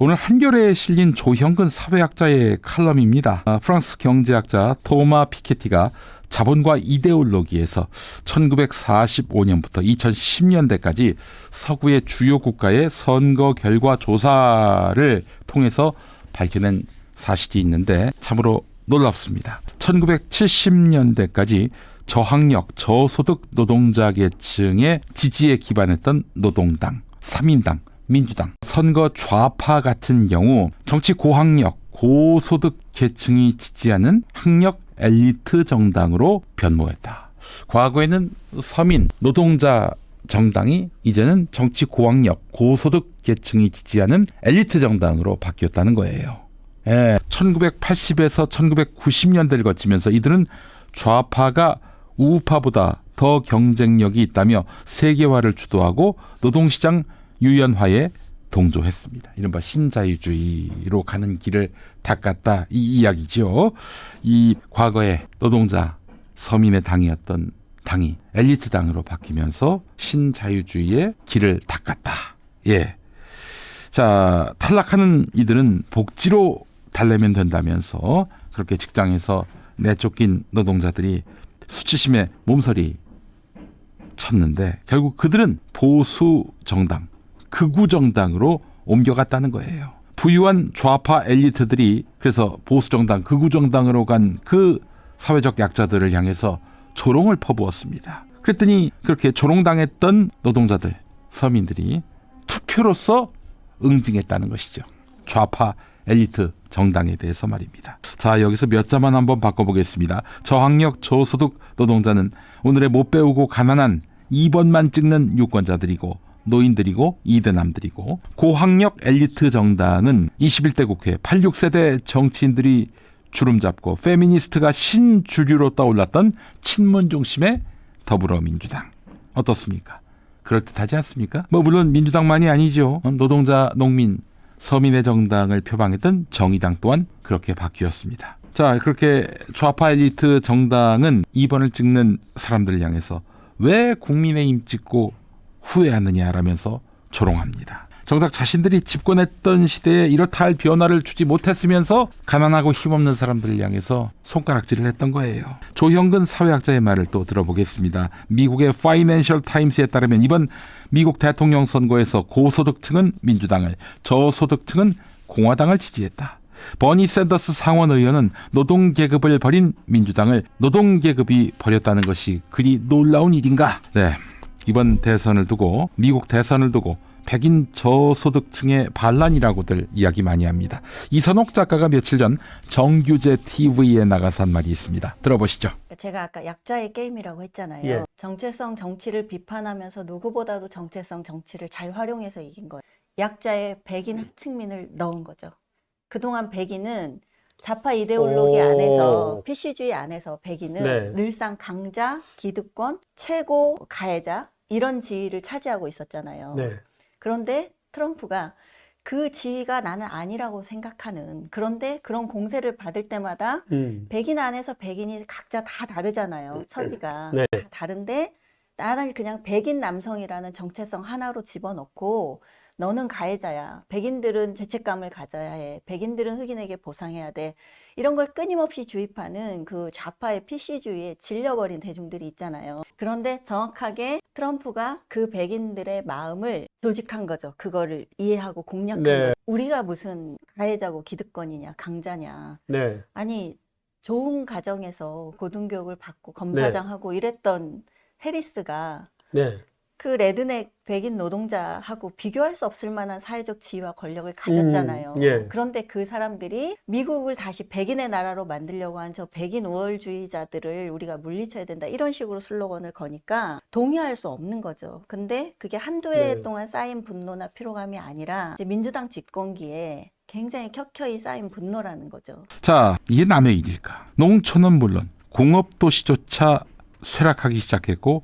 오늘 한겨레에 실린 조형근 사회학자의 칼럼입니다. 프랑스 경제학자 토마 피케티가 자본과 이데올로기에서 1945년부터 2010년대까지 서구의 주요 국가의 선거 결과 조사를 통해서 밝혀낸 사실이 있는데 참으로 놀랍습니다. 1970년대까지 저학력, 저소득 노동자 계층의 지지에 기반했던 노동당, 3인당, 민주당, 선거 좌파 같은 경우 정치 고학력, 고소득 계층이 지지하는 학력 엘리트 정당으로 변모했다. 과거에는 서민, 노동자 정당이 이제는 정치 고학력, 고소득 계층이 지지하는 엘리트 정당으로 바뀌었다는 거예요. 1980에서 1990년대를 거치면서 이들은 좌파가 우파보다 더 경쟁력이 있다며 세계화를 주도하고 노동시장 유연화에 동조했습니다. 이른바 신자유주의로 가는 길을 닦았다 이 이야기죠. 이 과거에 노동자 서민의 당이었던 당이 엘리트 당으로 바뀌면서 신자유주의의 길을 닦았다. 예. 자, 탈락하는 이들은 복지로 달래면 된다면서 그렇게 직장에서 내쫓긴 노동자들이 수치심에 몸서리 쳤는데 결국 그들은 보수 정당, 극우 정당으로 옮겨갔다는 거예요. 부유한 좌파 엘리트들이 그래서 보수 정당, 극우 정당으로 간 그 사회적 약자들을 향해서 조롱을 퍼부었습니다. 그랬더니 그렇게 조롱당했던 노동자들, 서민들이 투표로서 응징했다는 것이죠. 좌파 엘리트 정당에 대해서 말입니다. 자, 여기서 몇 자만 한번 바꿔보겠습니다. 저학력, 저소득 노동자는 오늘의 못 배우고 가난한 2번만 찍는 유권자들이고 노인들이고 이대남들이고, 고학력 엘리트 정당은 21대 국회 86세대 정치인들이 주름 잡고 페미니스트가 신주류로 떠올랐던 친문 중심의 더불어민주당. 어떻습니까? 그럴듯하지 않습니까? 물론 민주당만이 아니죠. 노동자, 농민, 서민의 정당을 표방했던 정의당 또한 그렇게 바뀌었습니다. 자, 그렇게 좌파 엘리트 정당은 2번을 찍는 사람들을 향해서 왜 국민의힘 찍고 후회하느냐라면서 조롱합니다. 정작 자신들이 집권했던 시대에 이렇다 할 변화를 주지 못했으면서 가난하고 힘없는 사람들을 향해서 손가락질을 했던 거예요. 조형근 사회학자의 말을 또 들어보겠습니다. 미국의 파이낸셜 타임스에 따르면 이번 미국 대통령 선거에서 고소득층은 민주당을, 저소득층은 공화당을 지지했다. 버니 샌더스 상원 의원은 노동계급을 버린 민주당을 노동계급이 버렸다는 것이 그리 놀라운 일인가? 네, 이번 대선을 두고, 미국 대선을 두고 백인 저소득층의 반란이라고들 이야기 많이 합니다. 이선옥 작가가 며칠 전 정규제 TV에 나가서 한 말이 있습니다. 들어보시죠. 제가 아까 약자의 게임이라고 했잖아요. 예. 정체성 정치를 비판하면서 누구보다도 정체성 정치를 잘 활용해서 이긴 거예요. 약자의 백인 하층민을 넣은 거죠. 그동안 백인은 좌파 이데올로기 안에서, PC주의 안에서 백인은 네. 늘상 강자, 기득권, 최고 가해자 이런 지위를 차지하고 있었잖아요. 네. 그런데 트럼프가 그 지위가 나는 아니라고 생각하는, 그런데 그런 공세를 받을 때마다 백인 안에서 백인이 각자 다 다르잖아요. 처지가 네. 다 다른데 나를 그냥 백인 남성이라는 정체성 하나로 집어넣고 너는 가해자야. 백인들은 죄책감을 가져야 해. 백인들은 흑인에게 보상해야 돼. 이런 걸 끊임없이 주입하는 그 좌파의 PC주의에 질려버린 대중들이 있잖아요. 그런데 정확하게 트럼프가 그 백인들의 마음을 조직한 거죠. 그거를 이해하고 공략한 네. 거죠. 우리가 무슨 가해자고 기득권이냐, 강자냐. 네. 아니, 좋은 가정에서 고등교육을 받고 검사장하고 이랬던 해리스가 네. 그 레드넥 백인 노동자하고 비교할 수 없을 만한 사회적 지위와 권력을 가졌잖아요. 예. 그런데 그 사람들이 미국을 다시 백인의 나라로 만들려고 한 저 백인 우월주의자들을 우리가 물리쳐야 된다, 이런 식으로 슬로건을 거니까 동의할 수 없는 거죠. 근데 그게 한두 해 네. 동안 쌓인 분노나 피로감이 아니라 이제 민주당 집권기에 굉장히 켜켜이 쌓인 분노라는 거죠. 자, 이게 남의 일일까? 농촌은 물론 공업도시조차 쇠락하기 시작했고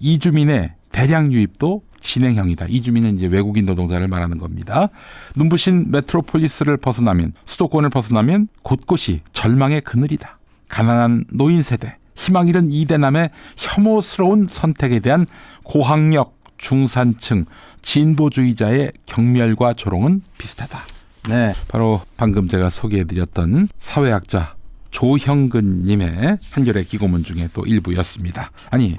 이주민의 대량 유입도 진행형이다. 이주민은 이제 외국인 노동자를 말하는 겁니다. 눈부신 메트로폴리스를 벗어나면, 수도권을 벗어나면 곳곳이 절망의 그늘이다. 가난한 노인 세대, 희망 잃은 이대남의 혐오스러운 선택에 대한 고학력 중산층 진보주의자의 경멸과 조롱은 비슷하다. 네, 바로 방금 제가 소개해드렸던 사회학자 조형근님의 한겨레 기고문 중에 또 일부였습니다. 아니,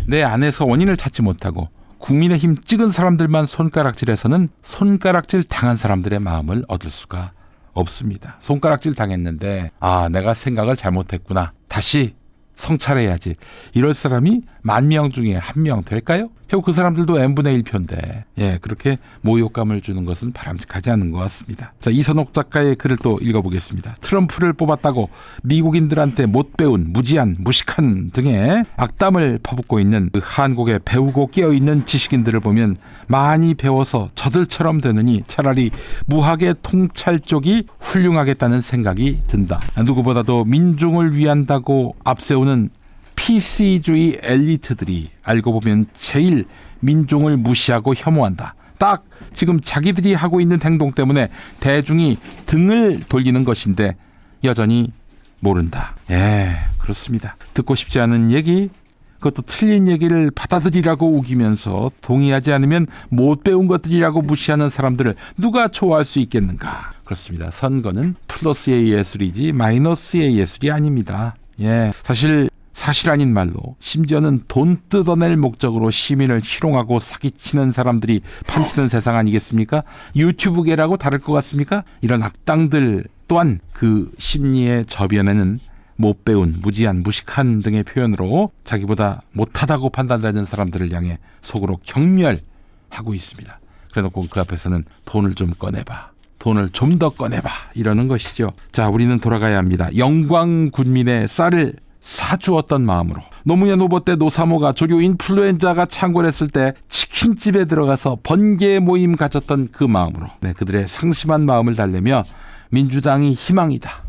내 안에서 원인을 찾지 못하고 국민의힘 찍은 사람들만 손가락질해서는 손가락질 당한 사람들의 마음을 얻을 수가 없습니다. 손가락질 당했는데 내가 생각을 잘못했구나. 다시 성찰해야지. 이럴 사람이 10,000명 중에 1명 될까요? 결국 그 사람들도 n분의 1표인데 그렇게 모욕감을 주는 것은 바람직하지 않은 것 같습니다. 자, 이선옥 작가의 글을 또 읽어보겠습니다. 트럼프를 뽑았다고 미국인들한테 못 배운 무지한, 무식한 등의 악담을 퍼붓고 있는 그 한국에 배우고 깨어있는 지식인들을 보면 많이 배워서 저들처럼 되느니 차라리 무학의 통찰 쪽이 훌륭하겠다는 생각이 든다. 누구보다도 민중을 위한다고 앞세우는 PC주의 엘리트들이 알고 보면 제일 민중을 무시하고 혐오한다. 딱 지금 자기들이 하고 있는 행동 때문에 대중이 등을 돌리는 것인데 여전히 모른다. 그렇습니다. 듣고 싶지 않은 얘기, 그것도 틀린 얘기를 받아들이라고 우기면서 동의하지 않으면 못 배운 것들이라고 무시하는 사람들을 누가 좋아할 수 있겠는가. 그렇습니다. 선거는 플러스의 예술이지 마이너스의 예술이 아닙니다. 사실 아닌 말로 심지어는 돈 뜯어낼 목적으로 시민을 희롱하고 사기치는 사람들이 판치는 세상 아니겠습니까? 유튜브계라고 다를 것 같습니까? 이런 악당들 또한 그 심리의 저변에는 못 배운, 무지한, 무식한 등의 표현으로 자기보다 못하다고 판단되는 사람들을 향해 속으로 경멸하고 있습니다. 그래놓고 그 앞에서는 돈을 좀 꺼내봐. 돈을 좀 더 꺼내봐. 이러는 것이죠. 자, 우리는 돌아가야 합니다. 영광군민의 쌀을 사주었던 마음으로. 노무현 후보 때 노사모가 조류 인플루엔자가 창궐했을 때 치킨집에 들어가서 번개 모임 가졌던 그 마음으로 그들의 상심한 마음을 달래며 민주당이 희망이다,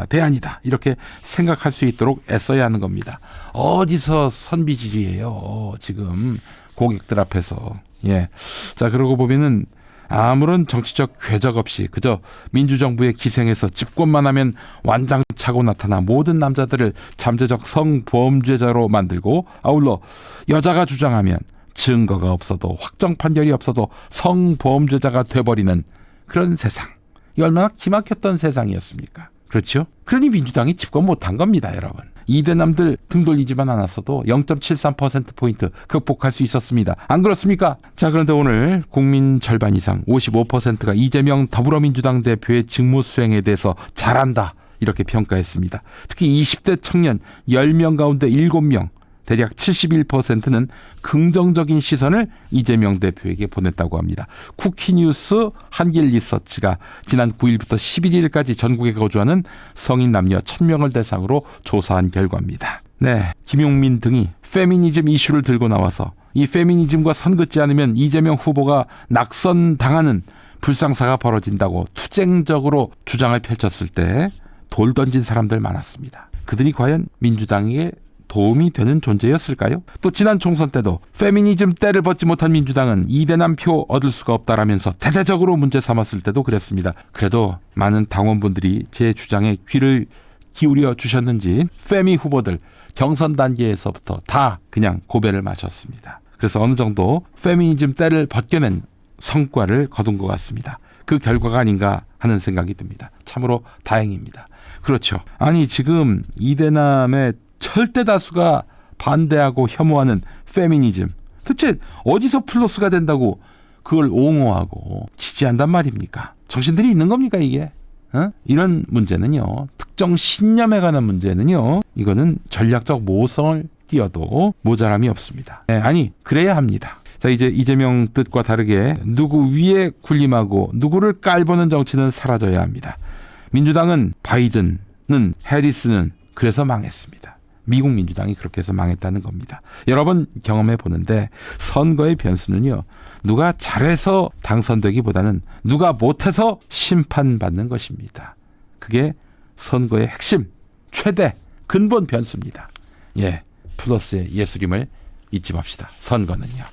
대안이다 이렇게 생각할 수 있도록 애써야 하는 겁니다. 어디서 선비질이에요 지금 고객들 앞에서. 자, 그러고 보면은 아무런 정치적 궤적 없이 그저 민주정부의 기생에서 집권만 하면 완장차고 나타나 모든 남자들을 잠재적 성범죄자로 만들고, 아울러 여자가 주장하면 증거가 없어도 확정 판결이 없어도 성범죄자가 돼버리는 그런 세상. 이 얼마나 기막혔던 세상이었습니까? 그렇죠? 그러니 민주당이 집권 못한 겁니다, 여러분. 이대남들 등 돌리지만 않았어도 0.73%포인트 극복할 수 있었습니다. 안 그렇습니까? 자, 그런데 오늘 국민 절반 이상 55%가 이재명 더불어민주당 대표의 직무 수행에 대해서 잘한다 이렇게 평가했습니다. 특히 20대 청년 10명 가운데 7명, 대략 71%는 긍정적인 시선을 이재명 대표에게 보냈다고 합니다. 쿠키뉴스 한길리서치가 지난 9일부터 11일까지 전국에 거주하는 성인 남녀 1,000명을 대상으로 조사한 결과입니다. 김용민 등이 페미니즘 이슈를 들고 나와서 이 페미니즘과 선긋지 않으면 이재명 후보가 낙선당하는 불상사가 벌어진다고 투쟁적으로 주장을 펼쳤을 때 돌 던진 사람들 많았습니다. 그들이 과연 민주당에게 도움이 되는 존재였을까요? 또 지난 총선 때도 페미니즘 때를 벗지 못한 민주당은 2대남 표 얻을 수가 없다라면서 대대적으로 문제 삼았을 때도 그랬습니다. 그래도 많은 당원분들이 제 주장에 귀를 기울여 주셨는지 페미 후보들 경선 단계에서부터 다 그냥 고배를 마셨습니다. 그래서 어느 정도 페미니즘 때를 벗겨낸 성과를 거둔 것 같습니다. 그 결과가 아닌가 하는 생각이 듭니다. 참으로 다행입니다. 그렇죠. 아니, 지금 2대남의 절대 다수가 반대하고 혐오하는 페미니즘, 도대체 어디서 플러스가 된다고 그걸 옹호하고 지지한단 말입니까? 정신들이 있는 겁니까 이게? 이런 문제는요, 특정 신념에 관한 문제는요, 이거는 전략적 모성을 띄어도 모자람이 없습니다. 아니, 그래야 합니다. 자, 이제 이재명 뜻과 다르게 누구 위에 군림하고 누구를 깔보는 정치는 사라져야 합니다. 민주당은 바이든은 해리스는 그래서 망했습니다. 미국 민주당이 그렇게 해서 망했다는 겁니다. 여러 번 경험해 보는데 선거의 변수는요, 누가 잘해서 당선되기보다는 누가 못해서 심판받는 것입니다. 그게 선거의 핵심, 최대, 근본 변수입니다. 플러스의 예술임을 잊지 맙시다. 선거는요.